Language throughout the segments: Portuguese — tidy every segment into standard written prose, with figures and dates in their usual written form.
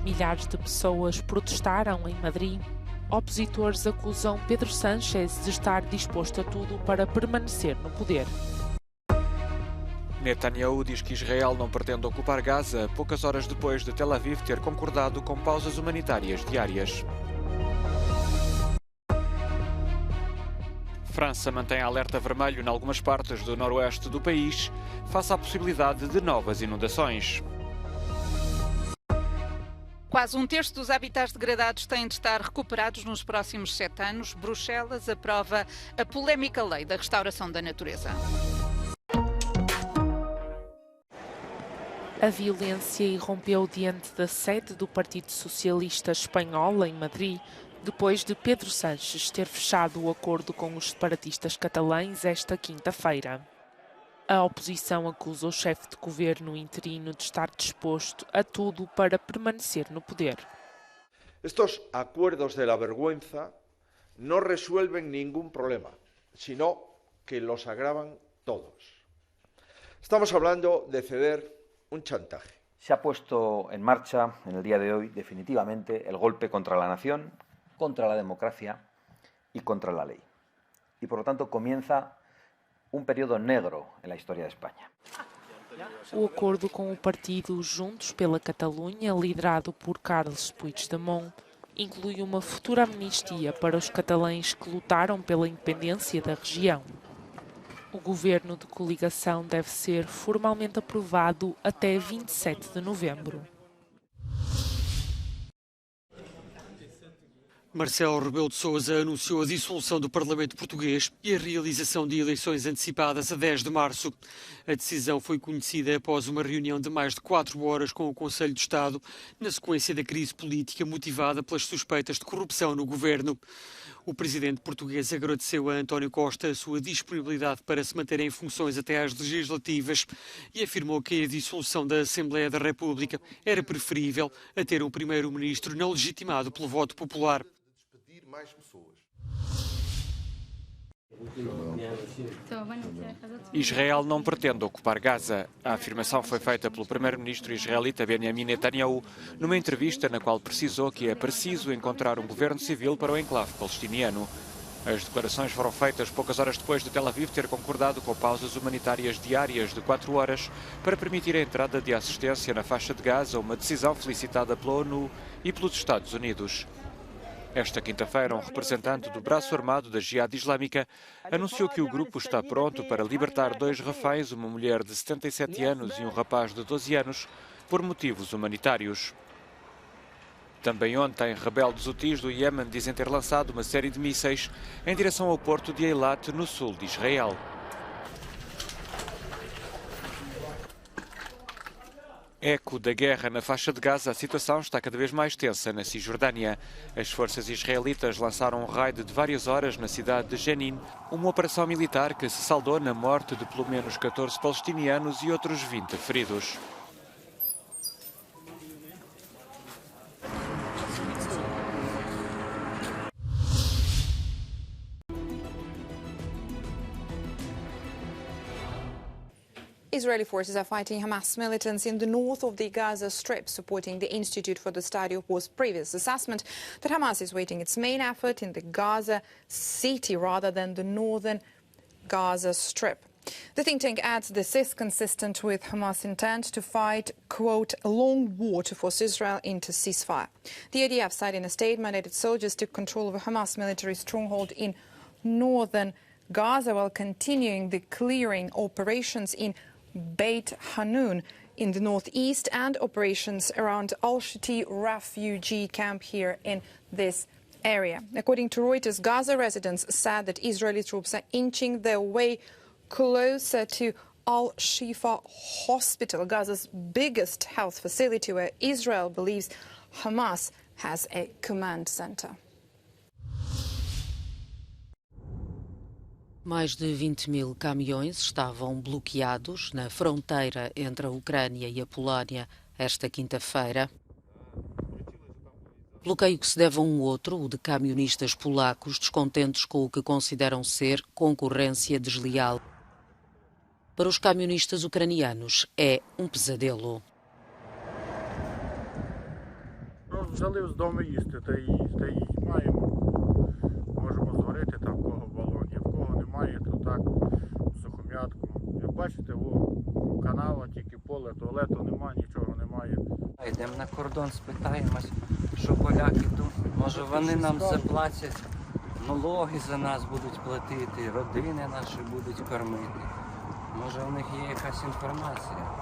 Milhares de pessoas protestaram em Madrid. Opositores acusam Pedro Sánchez de estar disposto a tudo para permanecer no poder. Netanyahu diz que Israel não pretende ocupar Gaza, poucas horas depois de Tel Aviv ter concordado com pausas humanitárias diárias. França mantém alerta vermelho em algumas partes do noroeste do país, face à possibilidade de novas inundações. Quase um terço dos habitats degradados têm de estar recuperados nos próximos 7 anos. Bruxelas aprova a polémica lei da restauração da natureza. A violência irrompeu diante da sede do Partido Socialista Espanhol, em Madrid, depois de Pedro Sánchez ter fechado o acordo com os separatistas catalães esta quinta-feira. A oposição acusa o chefe de governo interino de estar disposto a tudo para permanecer no poder. Estos acuerdos de la vergüenza no resuelven ningún problema, sino que los agravan todos. Estamos hablando de ceder un chantaje. Se ha puesto en marcha en el día de hoy definitivamente el golpe contra la nación, contra la democracia y contra la ley. Y por lo tanto comienza um período negro na história da Espanha. O acordo com o partido Juntos pela Catalunha, liderado por Carles Puigdemont, inclui uma futura amnistia para os catalães que lutaram pela independência da região. O governo de coligação deve ser formalmente aprovado até 27 de novembro. Marcelo Rebelo de Sousa anunciou a dissolução do Parlamento Português e a realização de eleições antecipadas a 10 de março. A decisão foi conhecida após uma reunião de mais de 4 horas com o Conselho de Estado, na sequência da crise política motivada pelas suspeitas de corrupção no governo. O presidente português agradeceu a António Costa a sua disponibilidade para se manter em funções até às legislativas e afirmou que a dissolução da Assembleia da República era preferível a ter um primeiro-ministro não legitimado pelo voto popular. Mais pessoas. Israel não pretende ocupar Gaza. A afirmação foi feita pelo primeiro-ministro israelita Benjamin Netanyahu numa entrevista na qual precisou que é preciso encontrar um governo civil para o enclave palestiniano. As declarações foram feitas poucas horas depois de Tel Aviv ter concordado com pausas humanitárias diárias de 4 horas para permitir a entrada de assistência na faixa de Gaza, uma decisão felicitada pela ONU e pelos Estados Unidos. Esta quinta-feira, um representante do braço armado da Jihad Islâmica anunciou que o grupo está pronto para libertar 2 reféns, uma mulher de 77 anos e um rapaz de 12 anos, por motivos humanitários. Também ontem, rebeldes hutis do Iémen dizem ter lançado uma série de mísseis em direção ao porto de Eilat, no sul de Israel. Eco da guerra na faixa de Gaza, a situação está cada vez mais tensa na Cisjordânia. As forças israelitas lançaram um raid de várias horas na cidade de Jenin, uma operação militar que se saldou na morte de pelo menos 14 palestinianos e outros 20 feridos. Israeli forces are fighting Hamas militants in the north of the Gaza Strip, supporting the Institute for the Study of War's previous assessment that Hamas is waging its main effort in the Gaza city rather than the northern Gaza Strip. The think tank adds this is consistent with Hamas' intent to fight, quote, a long war to force Israel into ceasefire. The ADF said in a statement that its soldiers took control of a Hamas military stronghold in northern Gaza while continuing the clearing operations in Beit Hanun in the northeast and operations around Al-Shati refugee camp here in this area. According to Reuters, Gaza residents said that Israeli troops are inching their way closer to Al-Shifa Hospital, Gaza's biggest health facility, where Israel believes Hamas has a command center. Mais de 20.000 caminhões estavam bloqueados na fronteira entre a Ucrânia e a Polónia esta quinta-feira. Bloqueio que se deve a um outro, o de camionistas polacos descontentes com o que consideram ser concorrência desleal. Para os camionistas ucranianos é um pesadelo. Взяли з дому їсти та й маємо. Можемо зварити там, в кого в балоні, в кого немає, то так, сухом'ятку. Як бачите, канава, тільки поле, туалету немає, нічого немає. Йдемо на кордон, спитаємось, що поляки тут. Може вони нам заплатять, налоги за нас будуть платити, родини наші будуть кормити. Може у них є якась інформація.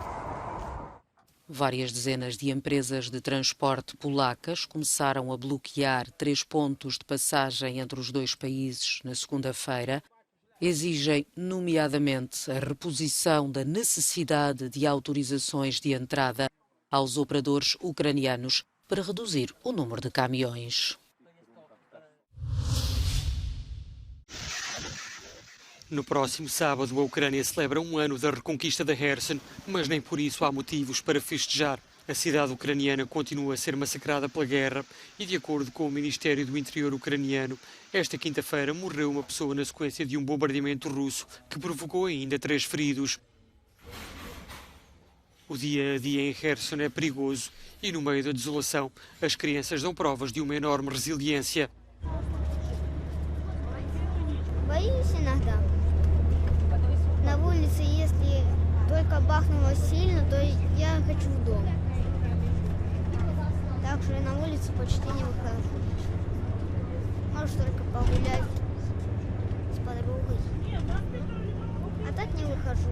Várias dezenas de empresas de transporte polacas começaram a bloquear 3 pontos de passagem entre os dois países na segunda-feira. Exigem, nomeadamente, a reposição da necessidade de autorizações de entrada aos operadores ucranianos para reduzir o número de caminhões. No próximo sábado, a Ucrânia celebra um ano da reconquista da Kherson, mas nem por isso há motivos para festejar. A cidade ucraniana continua a ser massacrada pela guerra e, de acordo com o Ministério do Interior ucraniano, esta quinta-feira morreu uma pessoa na sequência de um bombardeamento russo que provocou ainda 3 feridos. O dia a dia em Kherson é perigoso e, no meio da desolação, as crianças dão provas de uma enorme resiliência. Боюсь иногда. На улице, если только бахнуло сильно, то я хочу в дом. Так что я на улицу почти не выхожу. Может только погулять с подругой. А так не выхожу.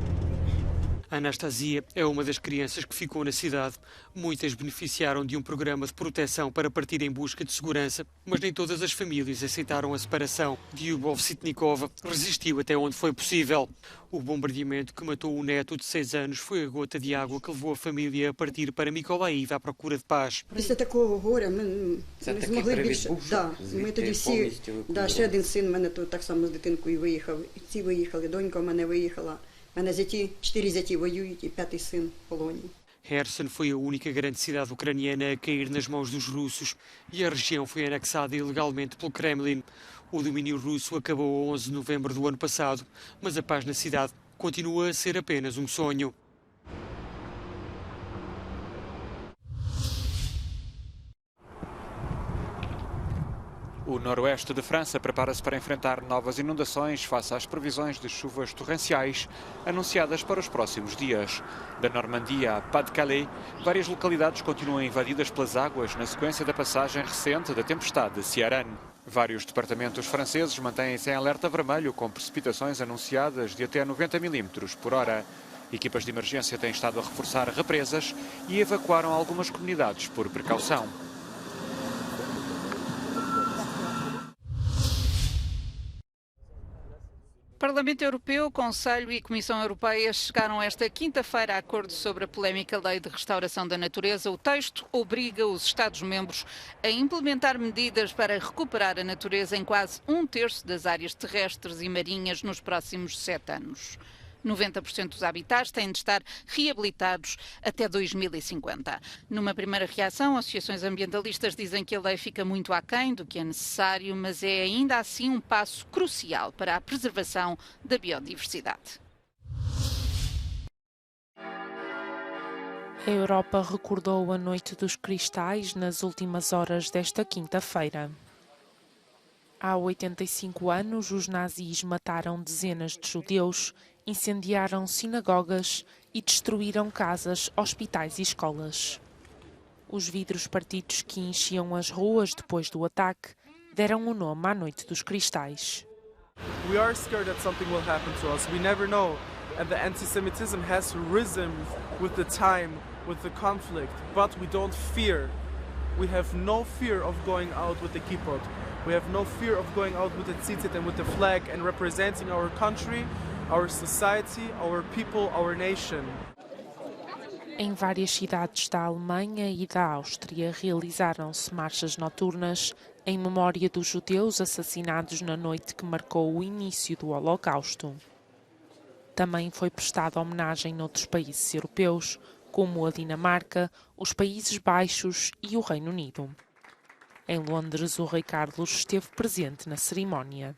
Anastasia é uma das crianças que ficou na cidade. Muitas beneficiaram de um programa de proteção para partir em busca de segurança, mas nem todas as famílias aceitaram a separação. Lyubov Sitnikova resistiu até onde foi possível. O bombardeamento que matou o neto de 6 anos foi a gota de água que levou a família a partir para Mykolaiv à procura de paz. Після такого горя ми не змогли більше. Ми тоді всі, ще один син в мене тут так само з дитинкою виїхав. Ці виїхали, донька в мене виїхала. У мене 4 зяті воюють і 5-й син в полоні. Kherson foi a única grande cidade ucraniana a cair nas mãos dos russos e a região foi anexada ilegalmente pelo Kremlin. O domínio russo acabou a 11 de novembro do ano passado, mas a paz na cidade continua a ser apenas um sonho. O noroeste de França prepara-se para enfrentar novas inundações face às previsões de chuvas torrenciais anunciadas para os próximos dias. Da Normandia a Pas-de-Calais, várias localidades continuam invadidas pelas águas na sequência da passagem recente da tempestade Ciarán. Vários departamentos franceses mantêm-se em alerta vermelho com precipitações anunciadas de até 90 mm por hora. Equipas de emergência têm estado a reforçar represas e evacuaram algumas comunidades por precaução. Parlamento Europeu, Conselho e Comissão Europeia chegaram esta quinta-feira a acordo sobre a polémica Lei de Restauração da Natureza. O texto obriga os Estados-membros a implementar medidas para recuperar a natureza em quase 1/3 das áreas terrestres e marinhas nos próximos 7 anos. 90% dos habitats têm de estar reabilitados até 2050. Numa primeira reação, associações ambientalistas dizem que a lei fica muito aquém do que é necessário, mas é ainda assim um passo crucial para a preservação da biodiversidade. A Europa recordou a Noite dos Cristais nas últimas horas desta quinta-feira. Há 85 anos, os nazis mataram dezenas de judeus, incendiaram sinagogas e destruíram casas, hospitais e escolas. Os vidros partidos que enchiam as ruas depois do ataque deram o nome à Noite dos Cristais. We are scared that something will happen to us. We never know. And the anti-Semitism has risen with the time, with the conflict. But we don't fear. We have no fear of going out with the kippot. We have no fear of going out with the tzitzit and with the flag and representing our country, our society, our people, our nation. Em várias cidades da Alemanha e da Áustria realizaram-se marchas noturnas em memória dos judeus assassinados na noite que marcou o início do Holocausto. Também foi prestada homenagem noutros países europeus, como a Dinamarca, os Países Baixos e o Reino Unido. Em Londres, o rei Carlos esteve presente na cerimónia.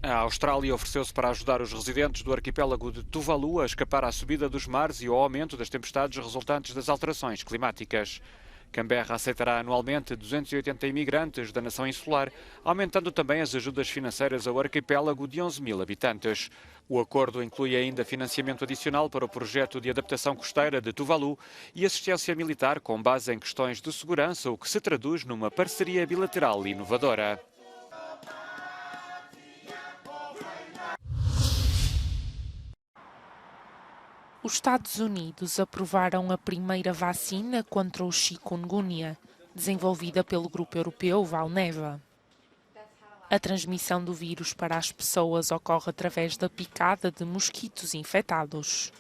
A Austrália ofereceu-se para ajudar os residentes do arquipélago de Tuvalu a escapar à subida dos mares e ao aumento das tempestades resultantes das alterações climáticas. Canberra aceitará anualmente 280 imigrantes da nação insular, aumentando também as ajudas financeiras ao arquipélago de 11.000 habitantes. O acordo inclui ainda financiamento adicional para o projeto de adaptação costeira de Tuvalu e assistência militar com base em questões de segurança, o que se traduz numa parceria bilateral inovadora. Os Estados Unidos aprovaram a primeira vacina contra o chikungunya, desenvolvida pelo grupo europeu Valneva. A transmissão do vírus para as pessoas ocorre através da picada de mosquitos infectados.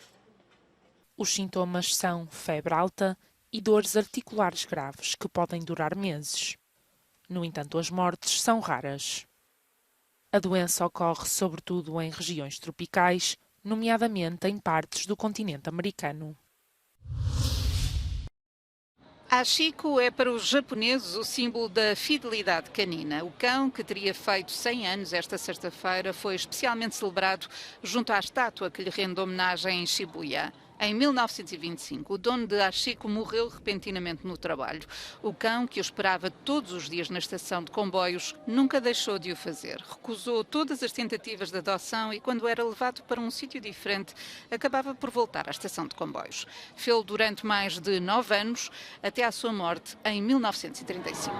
Os sintomas são febre alta e dores articulares graves, que podem durar meses. No entanto, as mortes são raras. A doença ocorre sobretudo em regiões tropicais, nomeadamente em partes do continente americano. Hachiko é para os japoneses o símbolo da fidelidade canina. O cão, que teria feito 100 anos esta sexta-feira, foi especialmente celebrado junto à estátua que lhe rende homenagem em Shibuya. Em 1925, o dono de Hachiko morreu repentinamente no trabalho. O cão, que o esperava todos os dias na estação de comboios, nunca deixou de o fazer. Recusou todas as tentativas de adoção e, quando era levado para um sítio diferente, acabava por voltar à estação de comboios. Fê-lo durante mais de 9 anos, até à sua morte em 1935.